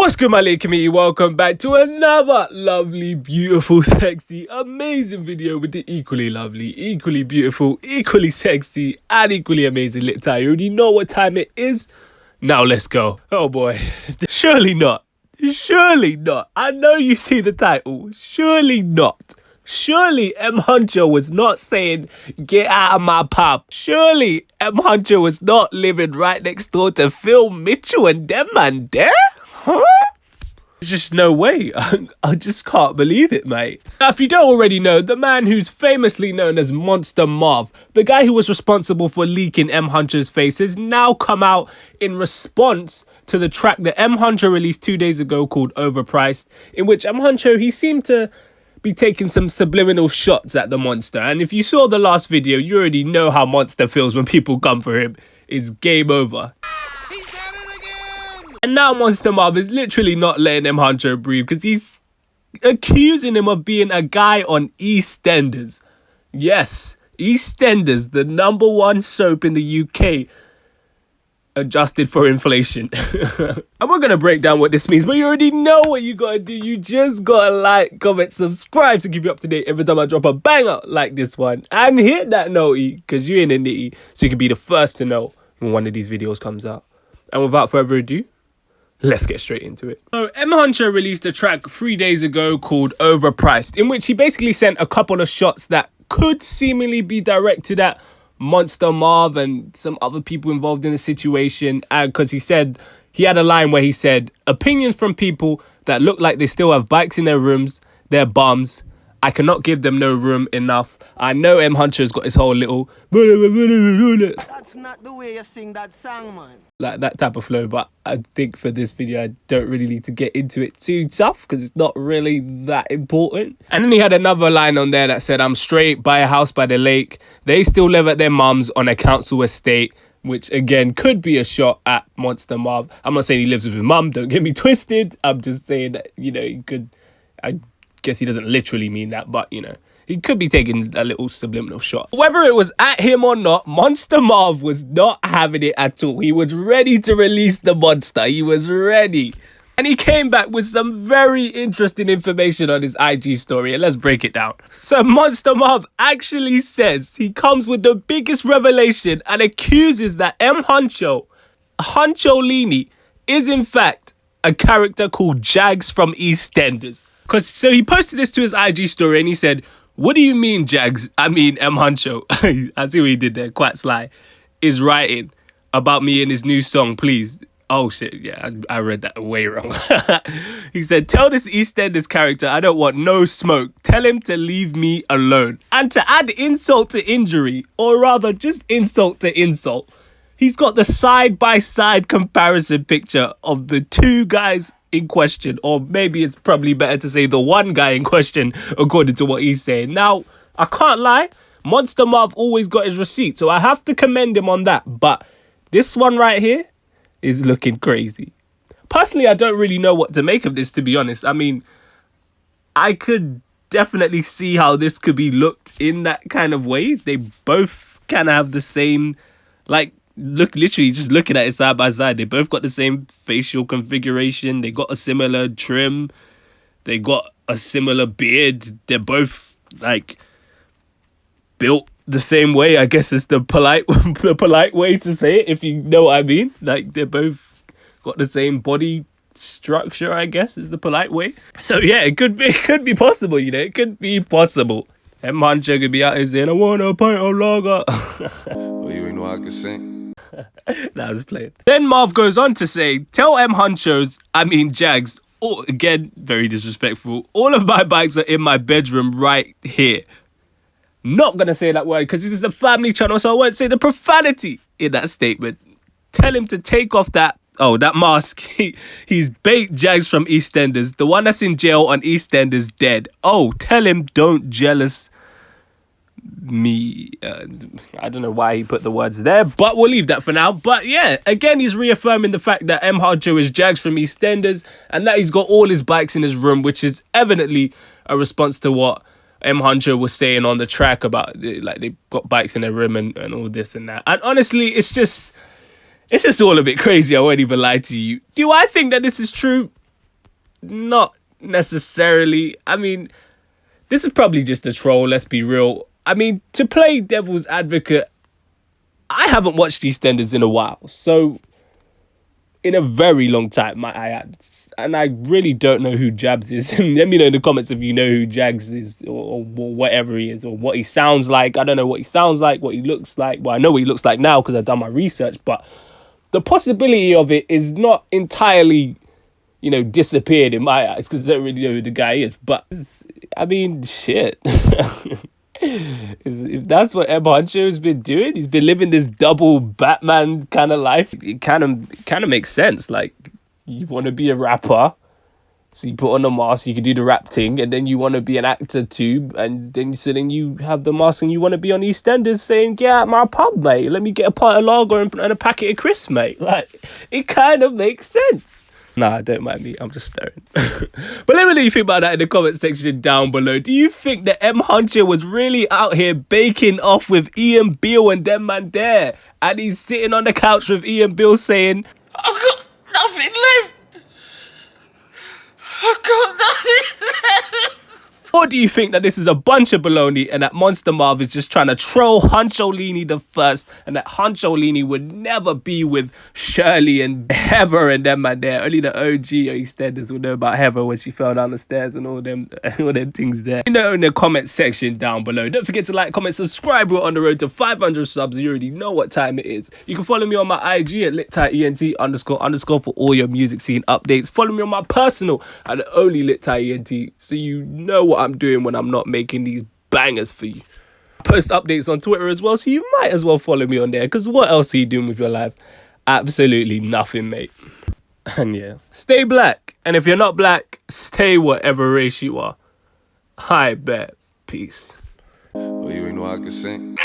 What's good, my lit community? Welcome back to another lovely, beautiful, sexy, amazing video with the equally lovely, equally beautiful, equally sexy, and equally amazing LiTTy. You already know what time it is. Now let's go. Oh boy. Surely not. Surely not. I know you see the title. Surely not. Surely M Huncho was not saying, get out of my pub. Surely M Huncho was not living right next door to Phil Mitchell and them man there? Huh? There's just no way. I just can't believe it, mate. Now, if you don't already know, the man who's famously known as Monster Marv, the guy who was responsible for leaking M Huncho's face, has now come out in response to the track that M Huncho released 2 days ago called Overpriced, in which M Huncho, he seemed to be taking some subliminal shots at the monster. And if you saw the last video, you already know how Monster feels when people come for him. It's game over. And now Monster Marv is literally not letting M Huncho breathe because he's accusing him of being a guy on EastEnders. Yes, EastEnders, the #1 soap in the UK, adjusted for inflation. And we're going to break down what this means, but you already know what you got to do. You just got to like, comment, subscribe to keep you up to date every time I drop a banger like this one. And hit that noti because you're in the nitty, so you can be the first to know when one of these videos comes out. And without further ado, let's get straight into it. So M Huncho released a track 3 days ago called Overpriced, in which he basically sent a couple of shots that could seemingly be directed at Monster Marv and some other people involved in the situation. And because he had a line where he said, opinions from people that look like they still have bikes in their rooms, they're bums. I cannot give them no room enough. I know M Huncho's got his whole little that's not the way you sing that song, man. Like that type of flow, but I think for this video I don't really need to get into it too tough because it's not really that important. And then he had another line on there that said, I'm straight, buy a house by the lake, they still live at their mum's on a council estate, which again could be a shot at Monster Marv. I'm not saying he lives with his mum, don't get me twisted. I'm just saying that, you know, he could, I guess he doesn't literally mean that, but you know, he could be taking a little subliminal shot. Whether it was at him or not, Monster Marv was not having it at all. He was ready to release the monster. He was ready. And he came back with some very interesting information on his IG story. And let's break it down. So Monster Marv actually says he comes with the biggest revelation and accuses that M Huncho, Huncholini, is in fact a character called Jags from EastEnders. So he posted this to his IG story and he said, what do you mean, Jags? I mean, M Huncho. I see what he did there. Quite sly. Is writing about me in his new song, please. Oh, shit. Yeah, I read that way wrong. He said, tell this EastEnders character I don't want no smoke. Tell him to leave me alone. And to add insult to injury, or rather just insult to insult, he's got the side-by-side comparison picture of the two guys in question, or maybe it's probably better to say the one guy in question, according to what he's saying. Now, I can't lie, Monster Marv always got his receipt, so I have to commend him on that, but this one right here is looking crazy. Personally, I don't really know what to make of this, to be honest. I mean, I could definitely see how this could be looked in that kind of way. They both kind of have the same, like, literally just looking at it side by side, they both got the same facial configuration, they got a similar trim, they got a similar beard, they're both like built the same way, I guess is the polite way to say it, if you know what I mean. Like they're both got the same body structure, I guess is the polite way. So yeah, it could be possible, you know, it could be possible. M Huncho could be out here saying, I want a pint of lager. Well, you ain't know I can sing. Nah, I was playing. Then Marv goes on to say, tell M Huncho's, I mean Jags, again, very disrespectful, all of my bikes are in my bedroom right here. Not gonna say that word because this is a family channel, so I won't say the profanity in that statement. Tell him to take off that mask. He's bait Jags from EastEnders. The one that's in jail on EastEnders dead. Oh, tell him don't jealous me. I don't know why he put the words there, but we'll leave that for now. But yeah, again, he's reaffirming the fact that M Huncho is Jags from EastEnders and that he's got all his bikes in his room, which is evidently a response to what M Huncho was saying on the track about like they've got bikes in their room and all this and that. And honestly, it's just all a bit crazy. I won't even lie to you. Do I think that this is true? not necessarily. I mean, this is probably just a troll, let's be real. I mean, to play devil's advocate, I haven't watched EastEnders in a while. So, in a very long time, might I add. And I really don't know who Jabs is. Let me know in the comments if you know who Jags is, or whatever he is, or what he sounds like. I don't know what he sounds like, what he looks like. Well, I know what he looks like now because I've done my research, but the possibility of it is not entirely, disappeared in my eyes because I don't really know who the guy is. But, I mean, shit. If that's what M Huncho has been doing, he's been living this double Batman kind of life. It kind of makes sense. Like, you want to be a rapper, so you put on a mask, you can do the rap thing, and then you want to be an actor too, and then you have the mask and you want to be on EastEnders saying, "Get out my pub, mate. Let me get a pint of lager and a packet of crisps, mate." Like, it kind of makes sense. Nah, don't mind me. I'm just staring. But let me know what you think about that in the comment section down below. Do you think that M Huncho was really out here baking off with Ian Beale and them man there? And he's sitting on the couch with Ian Beale saying, I've got nothing left. I've got nothing left. or do you think that this is a bunch of baloney and that Monster Marv is just trying to troll Huncholini the first, and that Huncholini would never be with Shirley and Heather and them man there? Only the OG EastEnders will know about Heather when she fell down the stairs and all them things there. You know, in the comment section down below. Don't forget to like, comment, subscribe. We're on the road to 500 subs. You already know what time it is. You can follow me on my IG at LiTTyENT__ for all your music scene updates. Follow me on my personal at only LiTTyENT, so you know what I'm doing when I'm not making these bangers for you. Post updates on Twitter as well, so you might as well follow me on there, because what else are you doing with your life? Absolutely nothing, mate. And yeah, stay black, and if you're not black, stay whatever race you are. I bet. Peace. Oh, you ain't know I could sing.